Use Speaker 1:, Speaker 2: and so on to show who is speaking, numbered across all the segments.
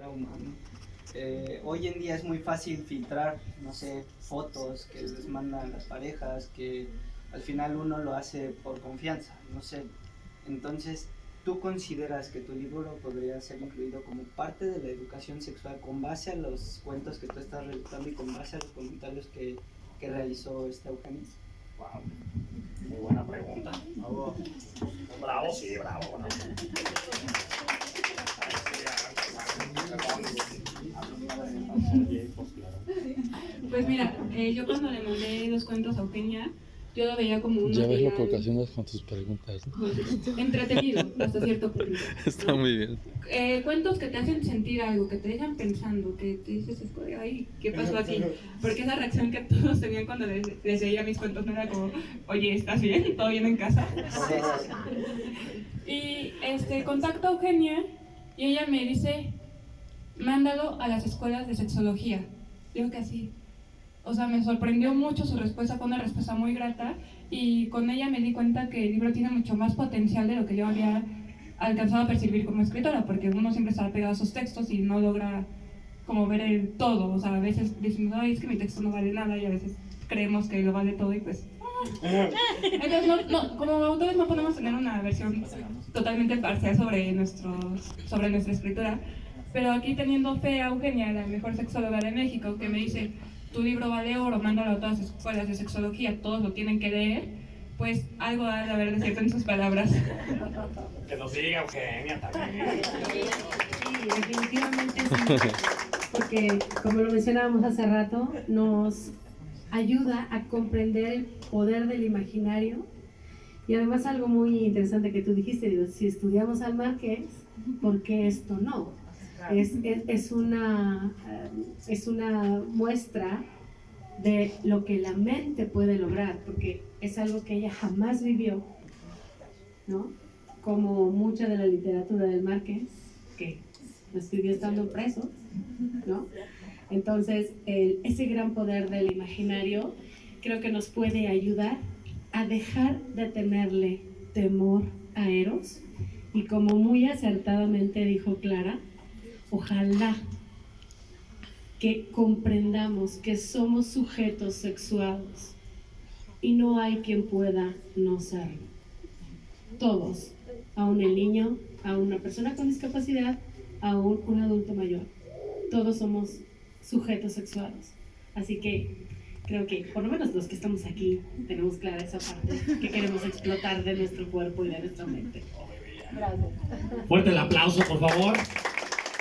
Speaker 1: trauma, ¿no? Hoy en día es muy fácil filtrar, no sé, fotos que les mandan las parejas, que al final uno lo hace por confianza, no sé. Entonces, ¿tú consideras que tu libro podría ser incluido como parte de la educación sexual con base a los cuentos que tú estás realizando y con base a los comentarios que realizó Eugenia?
Speaker 2: Wow, muy buena pregunta. Bravo, bravo, sí, bravo, bravo.
Speaker 3: Pues mira, yo cuando le mandé los cuentos a Eugenia, yo lo veía como un
Speaker 4: Ya ves lo que
Speaker 3: material
Speaker 4: ocasionas con tus preguntas, ¿no?
Speaker 3: pues, entretenido hasta cierto punto.
Speaker 4: Está muy bien.
Speaker 3: Cuentos que te hacen sentir algo, que te dejan pensando, que te dices, ay, ¿qué pasó aquí? Porque esa reacción que todos tenían cuando les leía mis cuentos no era como, oye, ¿estás bien? ¿Todo bien en casa? Y contacto a Eugenia y ella me dice, mándalo a las escuelas de sexología. Digo que así. O sea, me sorprendió mucho su respuesta, fue una respuesta muy grata y con ella me di cuenta que el libro tiene mucho más potencial de lo que yo había alcanzado a percibir como escritora, porque uno siempre está pegado a sus textos y no logra como ver el todo. O sea, a veces decimos, ay, es que mi texto no vale nada, y a veces creemos que lo vale todo y pues... Entonces, como autores no podemos tener una versión totalmente parcial sobre nuestra escritura, pero aquí teniendo fe a Eugenia, la mejor sexóloga de México, que me dice, tu libro vale oro, mándalo a todas las escuelas de sexología, todos lo tienen que leer, pues algo ha de haber de cierto en sus palabras.
Speaker 2: Que nos diga Eugenia también.
Speaker 5: Sí, definitivamente sí, porque como lo mencionábamos hace rato, nos ayuda a comprender el poder del imaginario. Y además algo muy interesante que tú dijiste, digo, si estudiamos al Márquez, ¿por qué esto no? Es una muestra de lo que la mente puede lograr, porque es algo que ella jamás vivió, ¿no? Como mucha de la literatura del Márquez, que lo escribió estando preso, ¿no? Entonces, ese gran poder del imaginario creo que nos puede ayudar a dejar de tenerle temor a Eros, y como muy acertadamente dijo Clara, ojalá que comprendamos que somos sujetos sexuados y no hay quien pueda no serlo. Todos, aun el niño, aun una persona con discapacidad, aun un adulto mayor, todos somos sujetos sexuados. Así que creo que por lo menos los que estamos aquí tenemos clara esa parte que queremos explotar de nuestro cuerpo y de nuestra mente.
Speaker 6: Gracias.
Speaker 2: Fuerte el aplauso, por favor.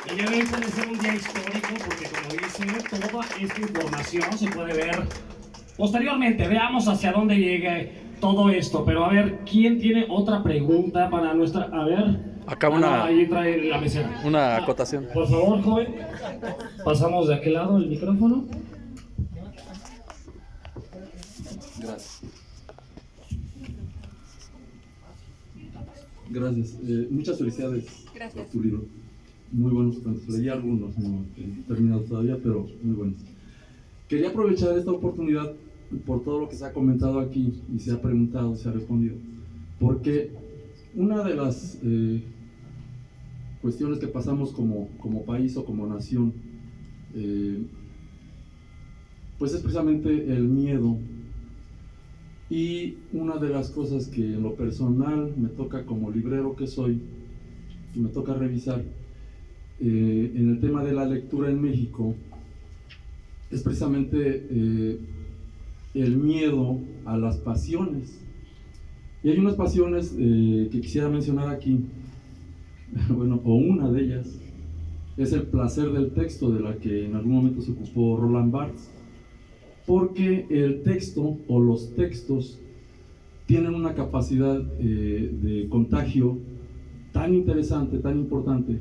Speaker 2: El día de hoy puede ser un día histórico porque, como dice, toda esta información se puede ver posteriormente. Veamos hacia dónde llegue todo esto. Pero a ver, ¿quién tiene otra pregunta para nuestra...? A ver...
Speaker 4: Acá
Speaker 2: ahí trae la mesera.
Speaker 4: una acotación.
Speaker 2: Por favor, joven. Pasamos de aquel lado el micrófono.
Speaker 7: Gracias. Gracias. Muchas felicidades.
Speaker 3: Gracias.
Speaker 7: Por tu libro. Muy buenos cuentos. Leí algunos, no he terminado todavía, pero muy buenos. Quería aprovechar esta oportunidad por todo lo que se ha comentado aquí y se ha preguntado, se ha respondido, porque una de las cuestiones que pasamos como país o como nación, pues es precisamente el miedo. Y una de las cosas que en lo personal me toca como librero que soy, y me toca revisar en el tema de la lectura en México, es precisamente el miedo a las pasiones. Y hay unas pasiones que quisiera mencionar aquí, bueno, o una de ellas, es el placer del texto, de la que en algún momento se ocupó Roland Barthes. Porque el texto o los textos tienen una capacidad de contagio tan interesante, tan importante,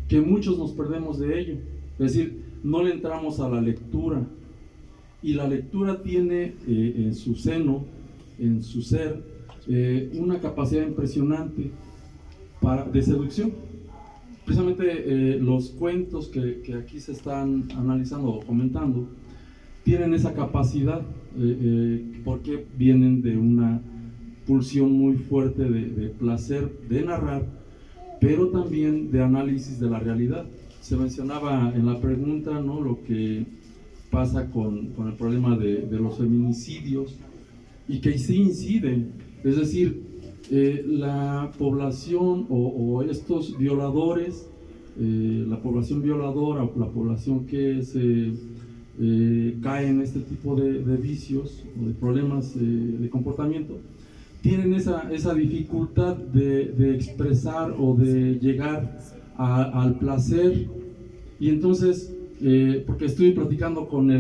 Speaker 7: que muchos nos perdemos de ello. Es decir, no le entramos a la lectura, y la lectura tiene en su seno, en su ser, una capacidad impresionante de seducción. Precisamente los cuentos que aquí se están analizando o comentando tienen esa capacidad porque vienen de una pulsión muy fuerte de placer de narrar, pero también de análisis de la realidad. se mencionaba en la pregunta, ¿no?, lo que pasa con el problema de los feminicidios, y que sí incide, es decir, la población o estos violadores, la población violadora o la población que se cae en este tipo de vicios o de problemas de comportamiento, tienen esa dificultad de expresar o de llegar al placer. Y entonces, porque estuve platicando con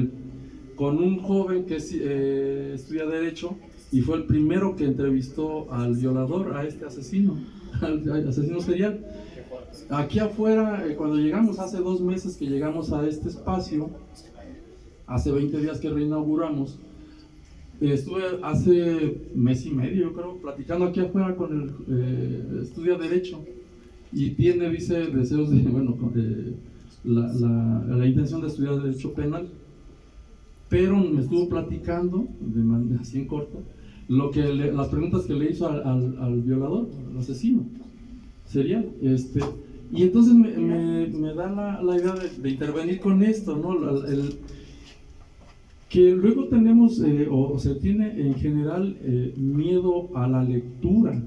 Speaker 7: un joven que estudia Derecho, y fue el primero que entrevistó al violador, a este asesino, al asesino serial. Aquí afuera, cuando llegamos, hace 2 meses que llegamos a este espacio, hace 20 días que reinauguramos, estuve hace mes y medio, yo creo, platicando aquí afuera con el estudia Derecho, y dice deseos de, bueno, la intención de estudiar Derecho Penal, pero me estuvo platicando, de manera así en corto, las preguntas que le hizo al violador, al asesino serial, y entonces me da la idea de intervenir con esto, ¿no? Que luego tenemos, o se tiene en general, miedo a la lectura.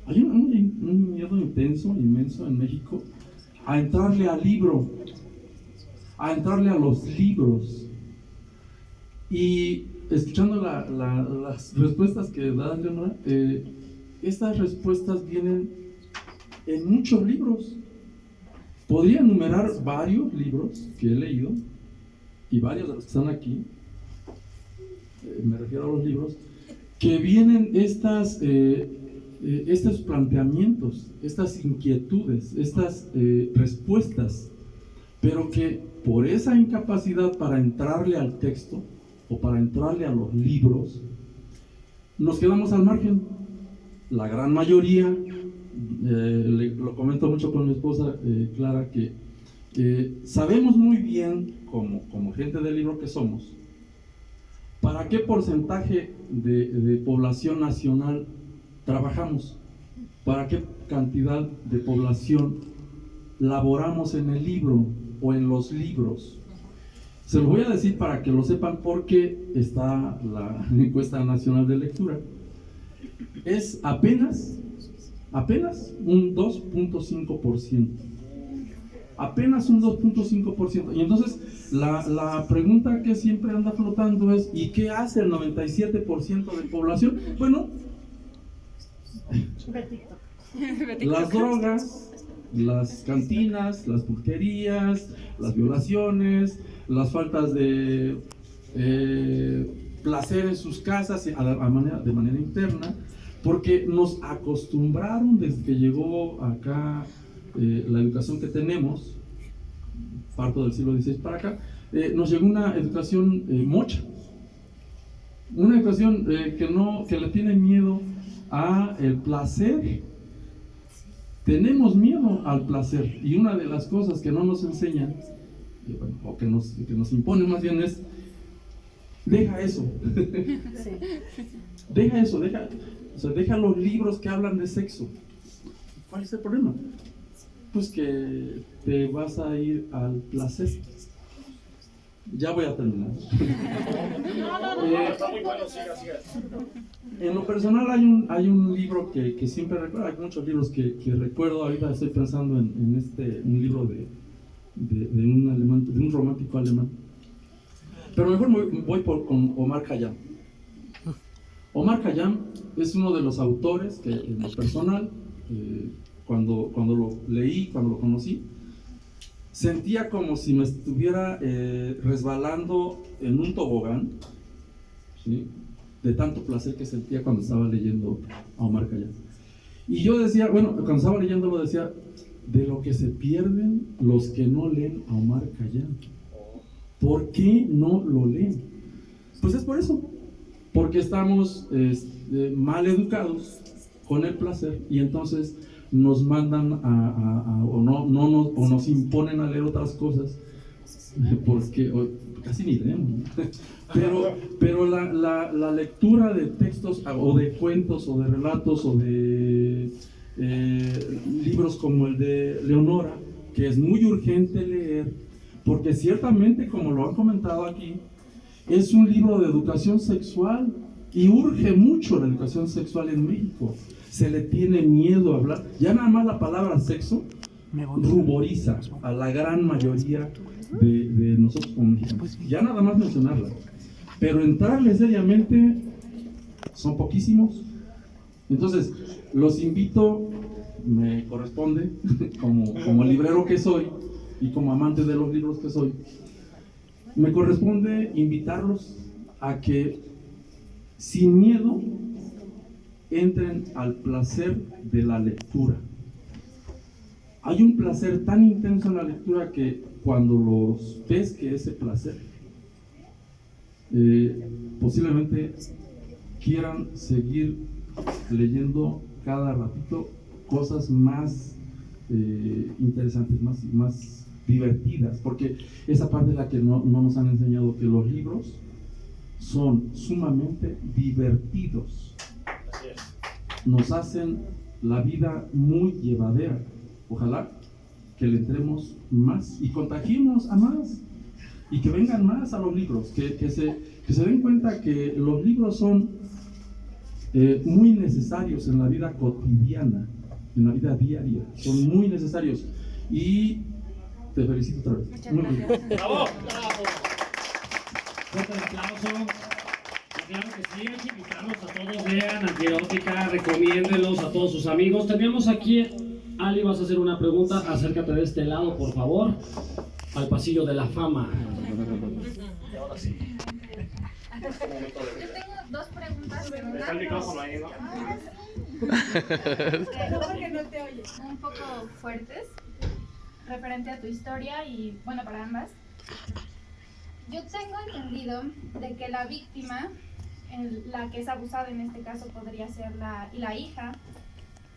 Speaker 7: Hay un miedo intenso, inmenso en México, a entrarle al libro, a entrarle a los libros. Y escuchando las respuestas que da Leonora, estas respuestas vienen en muchos libros. Podría enumerar varios libros que he leído, y varios de los que están aquí, me refiero a los libros, que vienen estos planteamientos, estas inquietudes, estas respuestas, pero que por esa incapacidad para entrarle al texto o para entrarle a los libros, nos quedamos al margen. La gran mayoría, lo comento mucho con mi esposa Clara, que sabemos muy bien, como gente del libro que somos, para qué porcentaje de población nacional trabajamos, para qué cantidad de población laboramos en el libro o en los libros. Se lo voy a decir para que lo sepan, porque está la encuesta nacional de lectura. Es apenas un 2.5%. Apenas un 2.5%. Y entonces la pregunta que siempre anda flotando es: ¿y qué hace el 97% de población? Bueno, las drogas, las cantinas, las pulquerías, las violaciones, las faltas de placer en sus casas de manera interna, porque nos acostumbraron desde que llegó acá la educación que tenemos, parto del siglo XVI para acá, nos llegó una educación mocha, una educación que le tiene miedo a el placer. Tenemos miedo al placer, y una de las cosas que no nos enseñan, o que nos imponen más bien, es: deja eso. Deja eso, deja los libros que hablan de sexo. ¿Cuál es el problema? Pues que te vas a ir al placer. Ya voy a terminar. En lo personal hay un libro que siempre recuerdo. Hay muchos libros que recuerdo. Ahorita estoy pensando en un libro de un alemán, de un romántico alemán. Pero mejor voy con Omar Khayyam. Omar Khayyam es uno de los autores que, en lo personal, cuando lo leí, cuando lo conocí, sentía como si me estuviera resbalando en un tobogán, ¿sí?, de tanto placer que sentía cuando estaba leyendo a Omar Khayyam. Y yo decía, bueno, cuando estaba leyéndolo decía: de lo que se pierden los que no leen a Omar Khayyam. ¿Por qué no lo leen? Pues es por eso, porque estamos mal educados con el placer, y entonces nos mandan o nos imponen a leer otras cosas, porque casi ni leemos, ¿no? pero la lectura de textos o de cuentos o de relatos o de libros como el de Leonora, que es muy urgente leer, porque ciertamente, como lo han comentado aquí, es un libro de educación sexual y urge mucho la educación sexual en México. Se le tiene miedo a hablar. Ya nada más la palabra sexo ruboriza a la gran mayoría de nosotros como mexicanos. Ya nada más mencionarla. Pero entrarle seriamente son poquísimos. Entonces, los invito, me corresponde, como librero que soy y como amante de los libros que soy, me corresponde invitarlos a que sin miedo entren al placer de la lectura. Hay un placer tan intenso en la lectura que cuando los ves que ese placer, posiblemente quieran seguir leyendo cada ratito cosas más interesantes, más divertidas, porque esa parte es la que no nos han enseñado, que los libros son sumamente divertidos. Nos hacen la vida muy llevadera. Ojalá que le entremos más y contagiemos a más y que vengan más a los libros, que se den cuenta que los libros son muy necesarios en la vida cotidiana, en la vida diaria, son muy necesarios. Y te felicito otra vez.
Speaker 3: Muchas
Speaker 7: Muy
Speaker 3: gracias.
Speaker 7: bien.
Speaker 2: ¡Bravo! ¡Bravo! Fuerte el aplauso. Y claro que sí, hay que invitarlos a todos, vean Antierótica, recomiéndenlos a todos sus amigos. Tenemos aquí, Ali, vas a hacer una pregunta, acércate de este lado, por favor, al pasillo de la fama. Y ahora sí.
Speaker 6: Yo tengo dos preguntas, pero
Speaker 2: Deja el micrófono ahí, ¿no?
Speaker 6: porque no te oye. Un poco fuertes, referente a tu historia y, bueno, para ambas. Yo tengo entendido de que la víctima, la que es abusada en este caso podría ser la hija,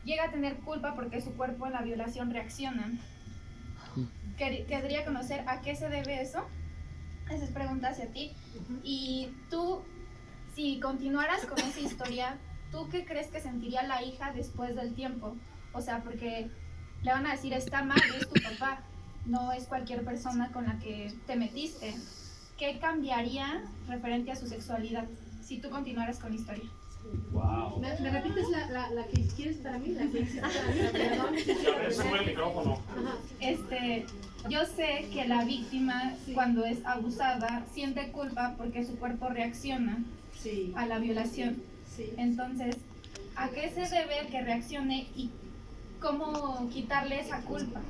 Speaker 6: llega a tener culpa porque su cuerpo en la violación reacciona. Querría conocer a qué se debe eso. Esa es pregunta hacia ti. Y tú, si continuaras con esa historia, ¿tú qué crees que sentiría la hija después del tiempo? O sea, porque le van a decir, está mal, es tu papá, no es cualquier persona con la que te metiste. ¿Qué cambiaría referente a su sexualidad si tú continuaras con la historia?
Speaker 2: Wow.
Speaker 5: ¿Me repites la que quieres para mí? La que hiciste para mí, perdón.
Speaker 2: Sube el micrófono.
Speaker 6: Yo sé que la víctima, cuando es abusada, siente culpa porque su cuerpo reacciona
Speaker 5: Sí,
Speaker 6: a la violación.
Speaker 5: sí.
Speaker 6: Entonces, ¿a qué se debe que reaccione y cómo quitarle esa culpa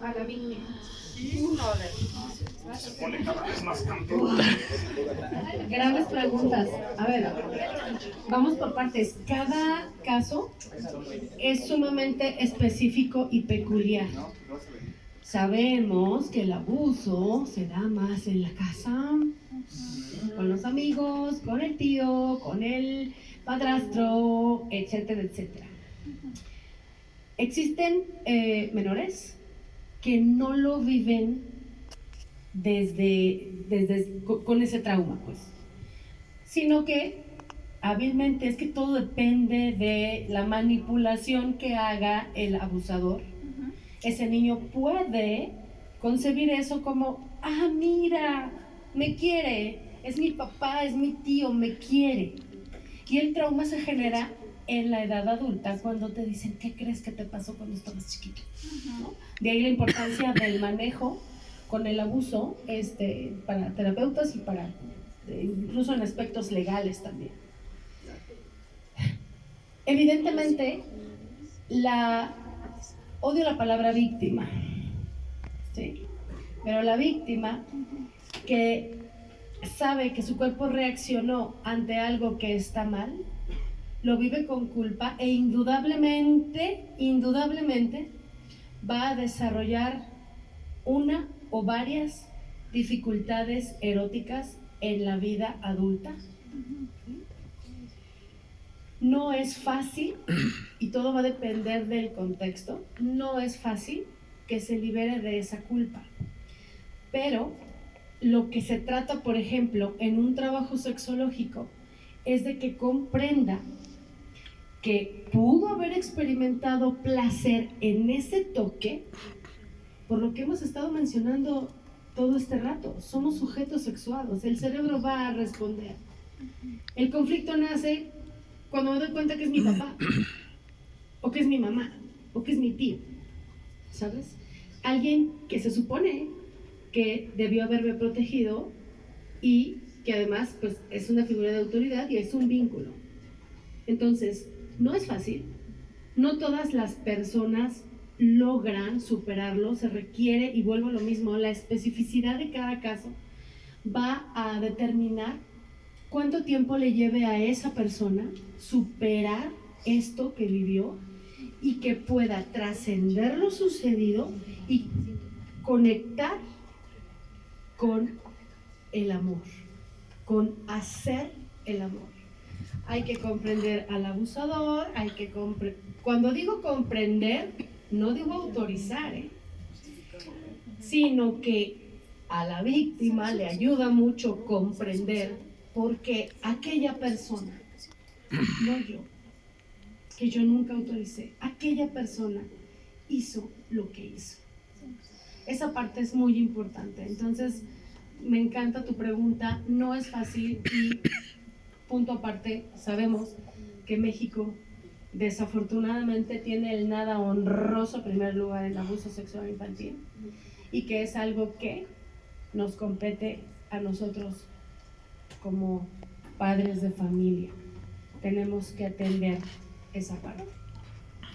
Speaker 6: a la víctima?
Speaker 5: Grandes preguntas. A ver, vamos por partes. Cada caso es sumamente específico y peculiar. Sabemos que el abuso se da más en la casa, con los amigos, con el tío, con el padrastro, etcétera, etcétera. Existen menores que no lo viven con ese trauma, pues, sino que hábilmente, es que todo depende de la manipulación que haga el abusador. Ese niño puede concebir eso como, ah, mira, me quiere, es mi papá, es mi tío, me quiere. Y el trauma se genera en la edad adulta cuando te dicen, ¿qué crees que te pasó cuando estabas chiquito? ¿No? De ahí la importancia del manejo con el abuso para terapeutas y para incluso en aspectos legales también. Evidentemente, odio la palabra víctima, ¿sí? Pero la víctima que sabe que su cuerpo reaccionó ante algo que está mal, lo vive con culpa e indudablemente va a desarrollar una o varias dificultades eróticas en la vida adulta. No es fácil, y todo va a depender del contexto, no es fácil que se libere de esa culpa. Pero lo que se trata, por ejemplo, en un trabajo sexológico, es de que comprenda que pudo haber experimentado placer en ese toque por lo que hemos estado mencionando todo este rato. Somos sujetos sexuados, el cerebro va a responder. El conflicto nace cuando me doy cuenta que es mi papá, o que es mi mamá, o que es mi tío, ¿sabes? Alguien que se supone que debió haberme protegido y que además pues, es una figura de autoridad y es un vínculo. Entonces, no es fácil, no todas las personas logran superarlo, se requiere, y vuelvo a lo mismo, la especificidad de cada caso va a determinar cuánto tiempo le lleve a esa persona superar esto que vivió y que pueda trascender lo sucedido y conectar con el amor, con hacer el amor. Hay que comprender al abusador, hay que cuando digo comprender, no digo autorizar, sino que a la víctima le ayuda mucho comprender por qué aquella persona, no yo, que yo nunca autoricé, aquella persona hizo lo que hizo. Esa parte es muy importante. Entonces, me encanta tu pregunta, no es fácil y punto aparte, sabemos que México desafortunadamente tiene el nada honroso primer lugar en el abuso sexual infantil y que es algo que nos compete a nosotros como padres de familia. Tenemos que atender esa parte.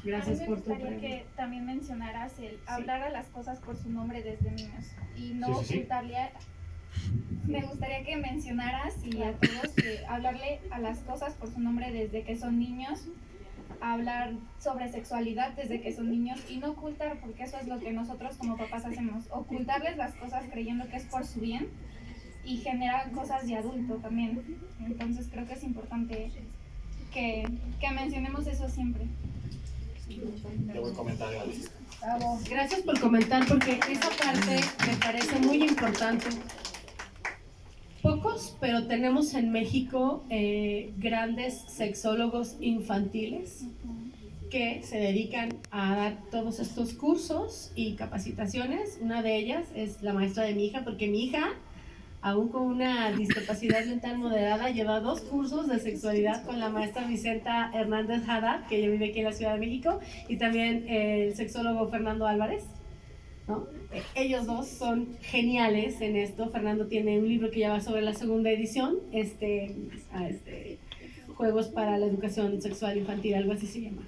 Speaker 5: Gracias por tu pregunta.
Speaker 6: Me gustaría que también mencionaras el hablar a las cosas por su nombre desde niños y no ocultarle Me gustaría que mencionaras y a todos que hablarle a las cosas por su nombre desde que son niños, hablar sobre sexualidad desde que son niños y no ocultar, porque eso es lo que nosotros como papás hacemos, ocultarles las cosas creyendo que es por su bien y generar cosas de adulto también. Entonces creo que es importante que mencionemos eso siempre.
Speaker 2: Qué buen comentario, Alicia.
Speaker 5: Bravo. Gracias por comentar, porque esa parte me parece muy importante. Pocos, pero tenemos en México grandes sexólogos infantiles que se dedican a dar todos estos cursos y capacitaciones. Una de ellas es la maestra de mi hija, porque mi hija, aún con una discapacidad mental moderada, lleva 2 cursos de sexualidad con la maestra Vicenta Hernández Haddad, que ella vive aquí en la Ciudad de México, y también el sexólogo Fernando Álvarez, ¿no? Ellos dos son geniales en esto. Fernando tiene un libro que ya va sobre la 2ª edición, Juegos para la Educación Sexual Infantil, algo así se llama.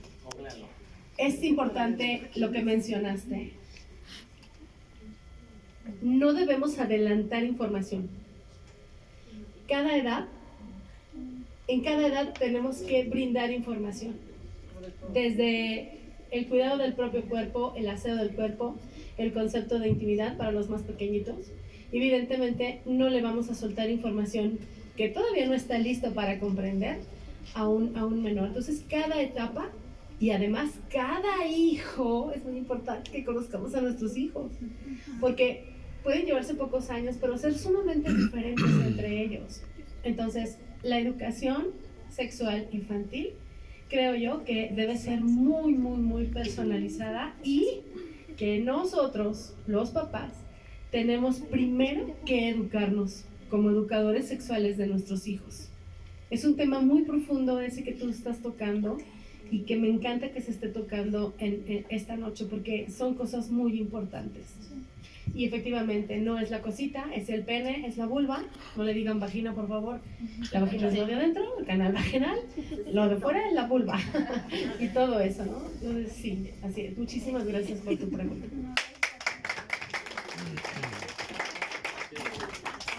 Speaker 5: Es importante lo que mencionaste. No debemos adelantar información. En cada edad tenemos que brindar información. Desde el cuidado del propio cuerpo, el aseo del cuerpo, el concepto de intimidad para los más pequeñitos. Evidentemente no le vamos a soltar información que todavía no está listo para comprender a un menor. Entonces cada etapa y además cada hijo, es muy importante que conozcamos a nuestros hijos, porque pueden llevarse pocos años, pero ser sumamente diferentes entre ellos. Entonces la educación sexual infantil, creo yo que debe ser muy, muy, muy personalizada y que nosotros, los papás, tenemos primero que educarnos como educadores sexuales de nuestros hijos. Es un tema muy profundo ese que tú estás tocando y que me encanta que se esté tocando en esta noche porque son cosas muy importantes. Y efectivamente, no es la cosita, es el pene, es la vulva. No le digan vagina, por favor. La vagina es lo de adentro, el canal vaginal. Lo de fuera es la vulva. Y todo eso, ¿no? Entonces, sí, así es. Muchísimas gracias por tu pregunta.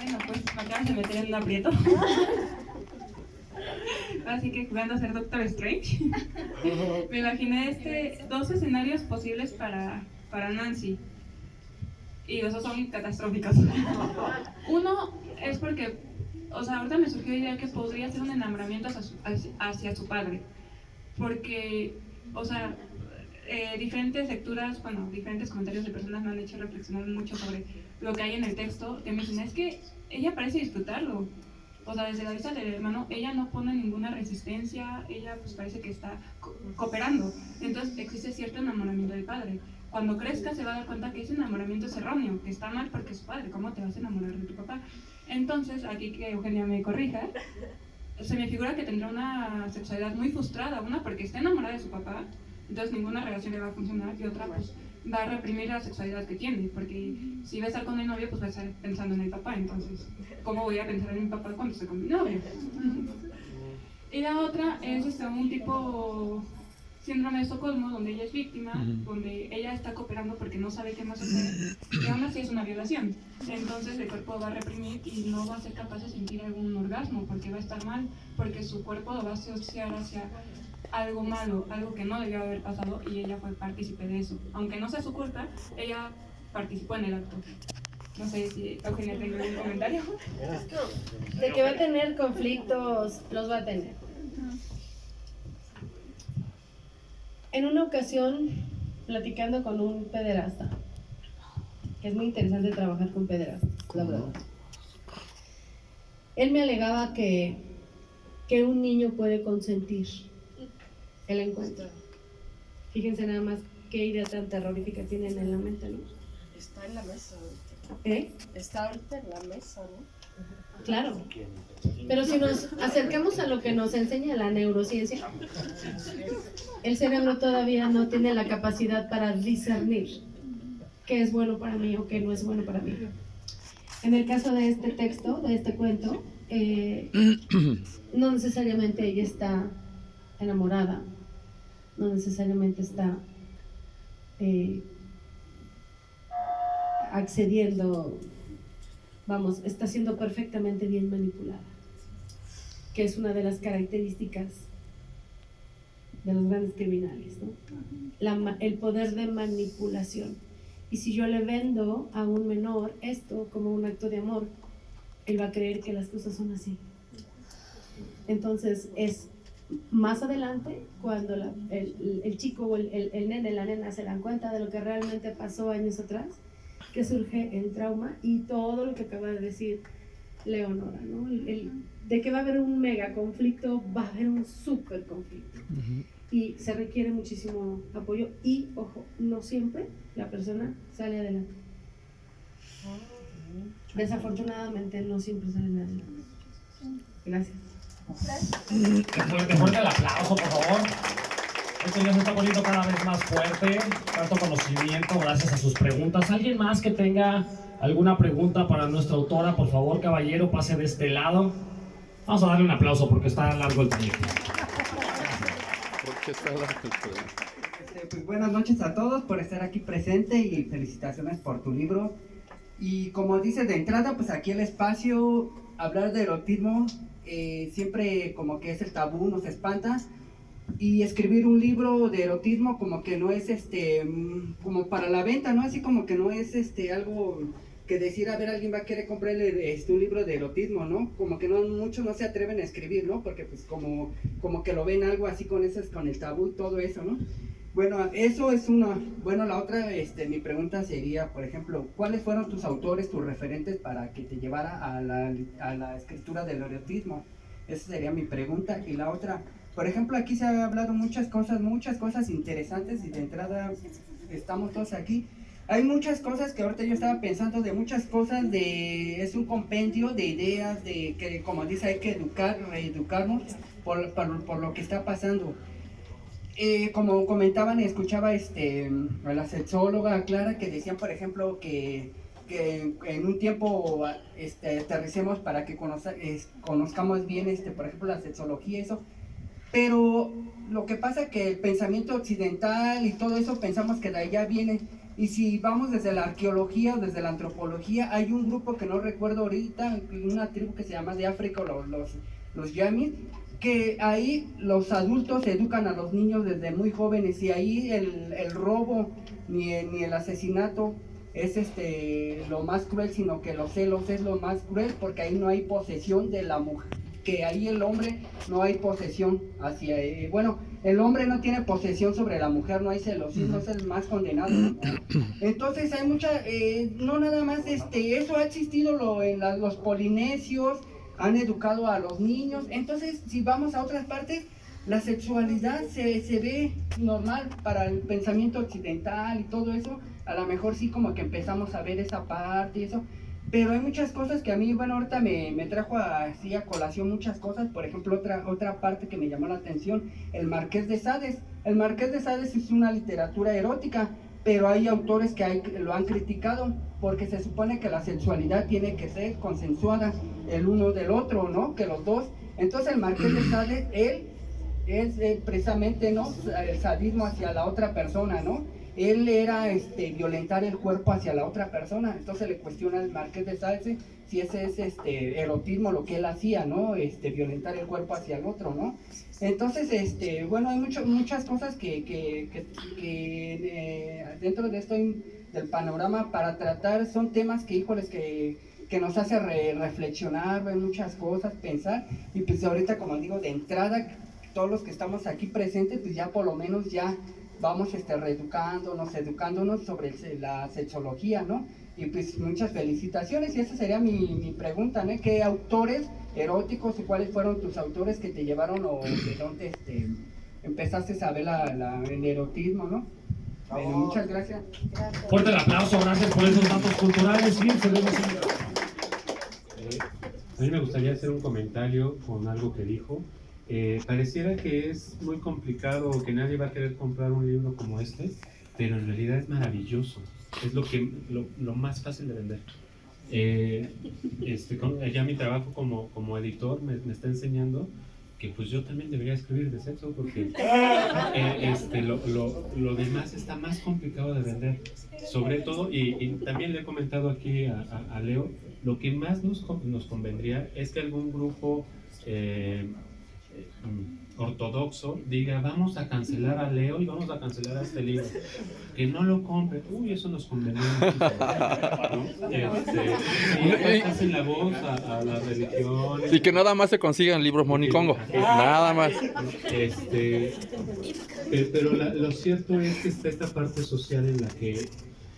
Speaker 3: Bueno, pues me acaban de meter en un aprieto. Así que jugando a ser Doctor Strange, me imaginé 2 escenarios posibles para Nancy. Y esos son catastróficos. Uno es porque, o sea, ahorita me surgió la idea que podría ser un enamoramiento hacia su padre. Porque, o sea, diferentes lecturas, bueno, diferentes comentarios de personas me han hecho reflexionar mucho sobre lo que hay en el texto, que me dicen, es que ella parece disfrutarlo. O sea, desde la vista del hermano, ella no pone ninguna resistencia, ella pues parece que está cooperando. Entonces existe cierto enamoramiento del padre. cuando crezca se va a dar cuenta que ese enamoramiento es erróneo, que está mal porque es su padre, ¿cómo te vas a enamorar de tu papá? Entonces, aquí que Eugenia me corrija, se me figura que tendrá una sexualidad muy frustrada, una porque está enamorada de su papá, entonces ninguna relación le va a funcionar, y otra pues va a reprimir la sexualidad que tiene, porque si va a estar con el novio, pues va a estar pensando en el papá, entonces, ¿cómo voy a pensar en mi papá cuando estoy con mi novio? Y la otra es un tipo síndrome de Estocolmo, donde ella es víctima, donde ella está cooperando porque no sabe qué más hacer, y aún así es una violación. Entonces el cuerpo va a reprimir y no va a ser capaz de sentir algún orgasmo, porque va a estar mal, porque su cuerpo lo va a asociar hacia algo malo, algo que no debió haber pasado, y ella fue partícipe de eso. Aunque no sea su culpa, ella participó en el acto. No sé si Eugenia tiene algún comentario.
Speaker 5: De que va a tener conflictos, los va a tener. En una ocasión, platicando con un pederasta, que es muy interesante trabajar con pederastas, la verdad. Él me alegaba que un niño puede consentir el encuentro. Fíjense nada más qué idea tan terrorífica tienen en la mente, ¿no?
Speaker 8: Está en la mesa ahorita.
Speaker 5: ¿Eh?
Speaker 8: Está ahorita en la mesa, ¿no?
Speaker 5: Claro. Pero si nos acercamos a lo que nos enseña la neurociencia, el cerebro todavía no tiene la capacidad para discernir qué es bueno para mí o qué no es bueno para mí. En el caso de este texto, de este cuento, no necesariamente ella está enamorada, no necesariamente está accediendo, vamos, está siendo perfectamente bien manipulada, que es una de las características de los grandes criminales, ¿no? El poder de manipulación. Y si yo le vendo a un menor esto como un acto de amor, él va a creer que las cosas son así. Entonces es más adelante cuando el chico o el nene, la nena se dan cuenta de lo que realmente pasó años atrás, que surge el trauma y todo lo que acaba de decir Leonora, ¿no? De que va a haber un mega conflicto, va a haber un super conflicto. Y se requiere muchísimo apoyo y, ojo, no siempre la persona sale adelante. Desafortunadamente no siempre salen adelante. Gracias.
Speaker 2: Fuerte el aplauso, por favor. Esto ya se está poniendo cada vez más fuerte, tanto conocimiento gracias a sus preguntas. ¿Alguien más que tenga alguna pregunta para nuestra autora? Por favor, caballero, pase de este lado. Vamos a darle un aplauso porque está largo el trayecto.
Speaker 9: Pues buenas noches a todos por estar aquí presente y felicitaciones por tu libro. Y como dices de entrada, pues aquí el espacio, hablar de erotismo, siempre como que es el tabú, nos espanta. Y escribir un libro de erotismo como que no es como para la venta, ¿no? Así como que no es algo que decir, a ver, alguien va a querer comprarle un libro de erotismo, ¿no? Como que no, muchos no se atreven a escribir, ¿no? Porque pues como que lo ven algo así con el tabú y todo eso, ¿no? Bueno, eso es una. Bueno, la otra, mi pregunta sería, por ejemplo, ¿cuáles fueron tus autores, tus referentes para que te llevara a la escritura del erotismo? Esa sería mi pregunta. Y la otra, por ejemplo, aquí se ha hablado muchas cosas interesantes y de entrada estamos todos aquí. Hay muchas cosas que ahorita yo estaba pensando de muchas cosas, es un compendio de ideas, de que como dice hay que reeducarnos por lo que está pasando. Como comentaban y escuchaba a la sexóloga Clara que decían, por ejemplo, que en un tiempo aterricemos para que conozcamos bien, por ejemplo, la sexología y eso. Pero lo que pasa es que el pensamiento occidental y todo eso pensamos que de allá viene. Y si vamos desde la arqueología o desde la antropología, hay un grupo que no recuerdo ahorita, una tribu que se llama de África, los Yamis, que ahí los adultos educan a los niños desde muy jóvenes y ahí el robo ni el asesinato es lo más cruel, sino que los celos es lo más cruel porque ahí no hay posesión de la mujer, que ahí el hombre no hay posesión hacia, bueno, el hombre no tiene posesión sobre la mujer, no hay celos, eso es el más condenado, ¿no? Entonces hay mucha, no nada más, eso ha existido en los polinesios, han educado a los niños. Entonces si vamos a otras partes, la sexualidad se ve normal para el pensamiento occidental y todo eso. A lo mejor sí como que empezamos a ver esa parte y eso. Pero hay muchas cosas que a mí, bueno, ahorita me trajo así a colación muchas cosas. Por ejemplo, otra parte que me llamó la atención, el Marqués de Sades. El Marqués de Sades es una literatura erótica, pero hay autores que lo han criticado porque se supone que la sexualidad tiene que ser consensuada el uno del otro, ¿no? Que los dos. Entonces el Marqués de Sades, él es precisamente, ¿no? El sadismo hacia la otra persona, ¿no? Él era violentar el cuerpo hacia la otra persona. Entonces le cuestiona al Marqués de Sades si ese es erotismo lo que él hacía, ¿no? Violentar el cuerpo hacia el otro, ¿no? Entonces, bueno, hay muchas cosas que dentro de esto del panorama para tratar, son temas que, híjoles, que nos hace reflexionar, ver muchas cosas, pensar. Y pues ahorita, como digo, de entrada, todos los que estamos aquí presentes, pues ya por lo menos ya vamos educándonos sobre la sexología, ¿no? Y pues muchas felicitaciones, y esa sería mi pregunta, ¿no? ¿Qué autores eróticos y cuáles fueron tus autores que te llevaron o de dónde empezaste a ver el erotismo, ¿no? Bueno, muchas gracias.
Speaker 2: Fuerte el aplauso, gracias por esos datos culturales. Bien,
Speaker 10: a mí me gustaría hacer un comentario con algo que dijo. Pareciera que es muy complicado, que nadie va a querer comprar un libro como este, pero en realidad es maravilloso. Es lo más fácil de vender. Ya mi trabajo como editor me está enseñando que pues yo también debería escribir de sexo, porque lo demás está más complicado de vender. Sobre todo, y también le he comentado aquí a Leo, lo que más nos convendría es que algún grupo ortodoxo diga: vamos a cancelar a Leo y vamos a cancelar a este libro, que no lo compre. Uy, eso nos convendría mucho, ¿no? Hacen la voz a la religión
Speaker 4: Y que nada más se consigan libros monicongo, nada más.
Speaker 10: Pero lo cierto es que está esta parte social en la que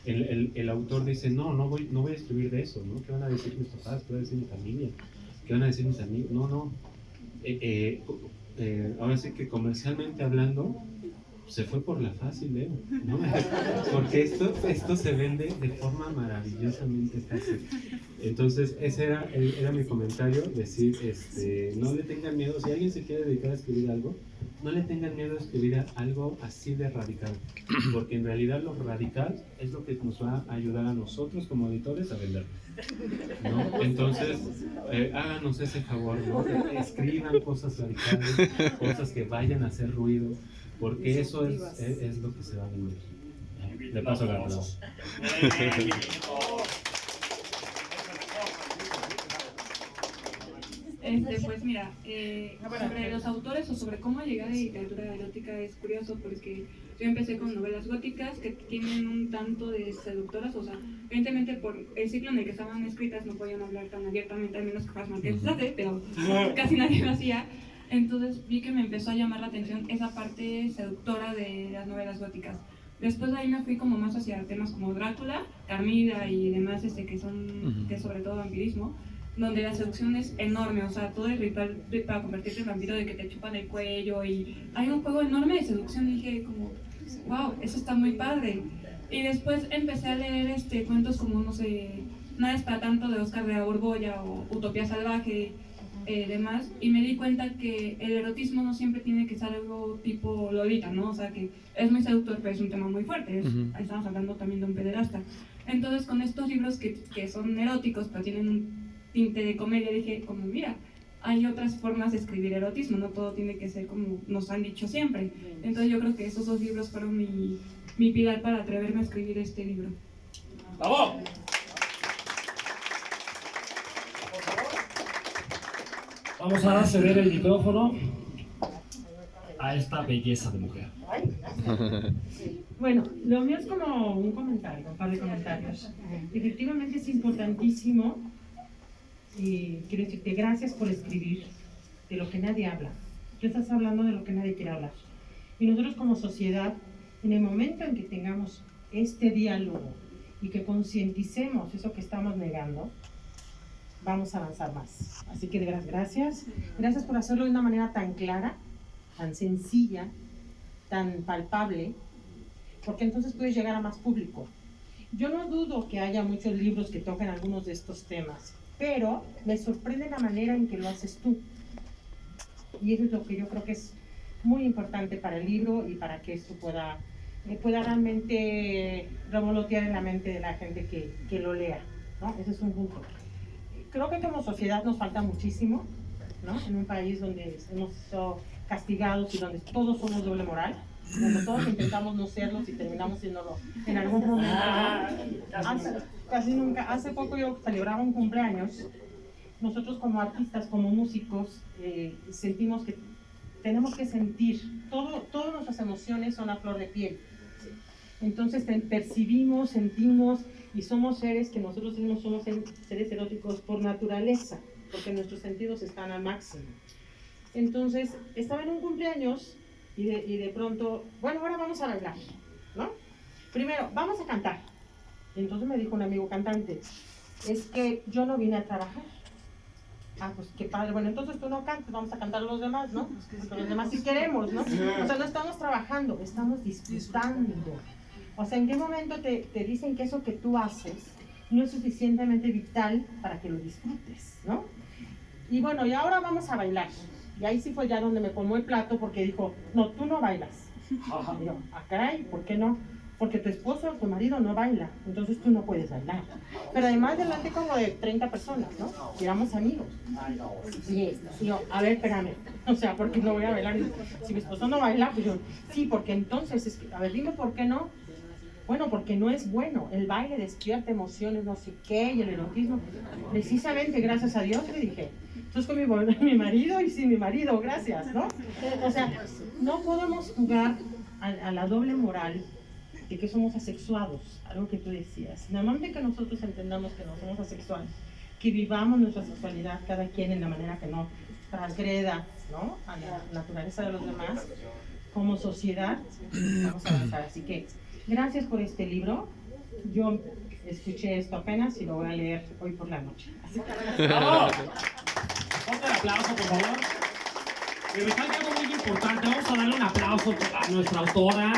Speaker 10: el autor dice: no voy a escribir de eso, ¿no? ¿Qué van a decir mis papás? ¿Qué van a decir mi familia? ¿Qué van a decir mis amigos? No. Ahora sí que comercialmente hablando se fue por la fácil, ¿no? Porque esto se vende de forma maravillosamente fácil. Entonces ese era mi comentario, decir, no le tengan miedo. Si alguien se quiere dedicar a escribir algo, no le tengan miedo a escribir algo así de radical, porque en realidad lo radical es lo que nos va a ayudar a nosotros como editores a venderlo, ¿no? Entonces, háganos ese favor, ¿no? Escriban cosas radicales, cosas que vayan a hacer ruido, porque eso es lo que se va a vender. Le paso la palabra.
Speaker 3: Pues mira, sobre los autores o sobre cómo llegar a literatura erótica es curioso, porque yo empecé con novelas góticas que tienen un tanto de seductoras, o sea, evidentemente por el ciclo en el que estaban escritas no podían hablar tan abiertamente, al menos que fueras Marqués de Sade, pero casi nadie lo hacía. Entonces vi que me empezó a llamar la atención esa parte seductora de las novelas góticas. Después de ahí me fui como más hacia temas como Drácula, Carmida y demás, que es sobre todo vampirismo, donde la seducción es enorme, o sea, todo el ritual para convertirte en vampiro, de que te chupan el cuello, y hay un juego enorme de seducción. Y dije como, wow, eso está muy padre. Y después empecé a leer cuentos como, no sé, Nada es para tanto de Oscar de la Borbolla o Utopía Salvaje, demás, y me di cuenta que el erotismo no siempre tiene que ser algo tipo Lolita, ¿no? O sea, que es muy seductor, pero es un tema muy fuerte, ahí estamos hablando también de un pederasta. Entonces, con estos libros que son eróticos, pero tienen un tinte de comedia, dije como, mira, hay otras formas de escribir erotismo, no todo tiene que ser como nos han dicho siempre. Entonces yo creo que esos dos libros fueron mi pilar para atreverme a escribir este libro.
Speaker 2: ¡Bravo! Vamos a ceder el micrófono a esta belleza de mujer.
Speaker 11: Bueno, lo mío es como un comentario, un par de comentarios. Efectivamente es importantísimo, y quiero decirte gracias por escribir de lo que nadie habla. Tú estás hablando de lo que nadie quiere hablar. Y nosotros como sociedad, en el momento en que tengamos este diálogo y que concienticemos eso que estamos negando, vamos a avanzar más. Así que de veras, gracias. Gracias por hacerlo de una manera tan clara, tan sencilla, tan palpable, porque entonces puedes llegar a más público. Yo no dudo que haya muchos libros que toquen algunos de estos temas, pero me sorprende la manera en que lo haces tú. Y eso es lo que yo creo que es muy importante para el libro y para que esto pueda realmente revolotear en la mente de la gente que lo lea, ¿no? Ese es un punto. Creo que como sociedad nos falta muchísimo, ¿no? En un país donde hemos sido castigados y donde todos somos doble moral, donde todos intentamos no serlos y terminamos siéndolo en algún momento, ¿no? Casi nunca. Hace poco yo celebraba un cumpleaños. Nosotros como artistas, como músicos, sentimos que tenemos que sentir, todas nuestras emociones son a flor de piel. Entonces percibimos, sentimos y somos seres que nosotros mismos somos seres eróticos por naturaleza, porque nuestros sentidos están al máximo. Entonces estaba en un cumpleaños y de pronto, bueno, ahora vamos a bailar, ¿no? Primero, vamos a cantar. Entonces me dijo un amigo cantante, es que yo no vine a trabajar. Ah, pues qué padre. Bueno, entonces tú no cantes, vamos a cantar los demás, ¿no? Porque los demás sí queremos, ¿no? O sea, no estamos trabajando, estamos disfrutando. O sea, ¿en qué momento te dicen que eso que tú haces no es suficientemente vital para que lo disfrutes, ¿no? Y bueno, y ahora vamos a bailar. Y ahí sí fue ya donde me colmó el plato porque dijo, no, tú no bailas. Y yo, caray, ¿por qué no? Porque tu esposo o tu marido no baila, entonces tú no puedes bailar. Pero además delante como de 30 personas, ¿no? Y éramos amigos. Y yo, a ver, espérame, o sea, ¿por qué no voy a bailar? Si mi esposo no baila, pues yo, sí, porque entonces, es que, a ver, dime por qué no. Bueno, porque no es bueno, el baile despierta emociones, no sé qué, y el erotismo. Precisamente, gracias a Dios, le dije, entonces con mi marido y sin mi marido, gracias, ¿no? O sea, no podemos jugar a la doble moral de que somos asexuados, algo que tú decías. Normalmente que nosotros entendamos que no somos asexuales, que vivamos nuestra sexualidad cada quien en la manera que no transgreda, ¿no? A la naturaleza de los demás, como sociedad vamos a avanzar. Así que gracias por este libro. Yo escuché esto apenas y lo voy a leer hoy por la noche.
Speaker 2: ¡Bravo! Ponte el aplauso, por favor. Me recalca algo muy importante. Vamos a darle un aplauso a nuestra autora.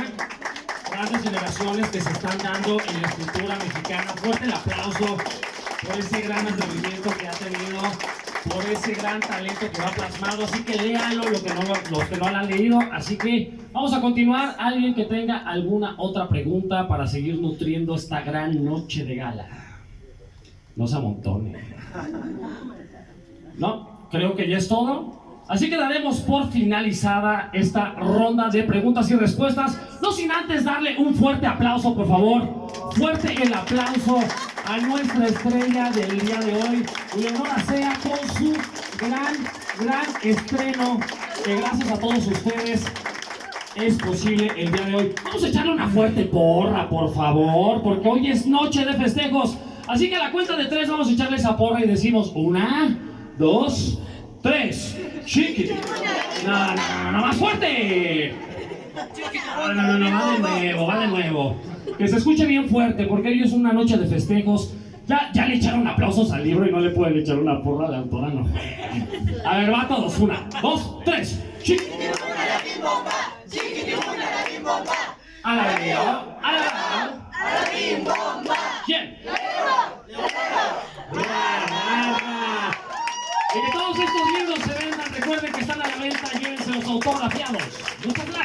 Speaker 2: Grandes generaciones que se están dando en la escritura mexicana. Fuerte el aplauso por ese gran atrevimiento que ha tenido, por ese gran talento que lo ha plasmado. Así que léanlo los que no lo han leído. Así que vamos a continuar. Alguien que tenga alguna otra pregunta para seguir nutriendo esta gran noche de gala. No se amontone. No, creo que ya es todo. Así que daremos por finalizada esta ronda de preguntas y respuestas. No sin antes darle un fuerte aplauso, por favor. Fuerte el aplauso a nuestra estrella del día de hoy, Leonora Sea, con su gran estreno, que gracias a todos ustedes es posible el día de hoy. Vamos a echarle una fuerte porra, por favor, porque hoy es noche de festejos. Así que a la cuenta de 3 vamos a echarle esa porra y decimos 1, 2, 3. Chiquiti. No, más fuerte. No, va de nuevo. Que se escuche bien fuerte, porque hoy es una noche de festejos. Ya le echaron aplausos al libro y no le pueden echar una porra de autora, no. A ver, va todos. 1, 2, 3. Chiquiti. A la bim bomba. ¿Quién? Y que todos estos libros se vendan, recuerden que están a la venta, llévense los autografiados. Muchas gracias.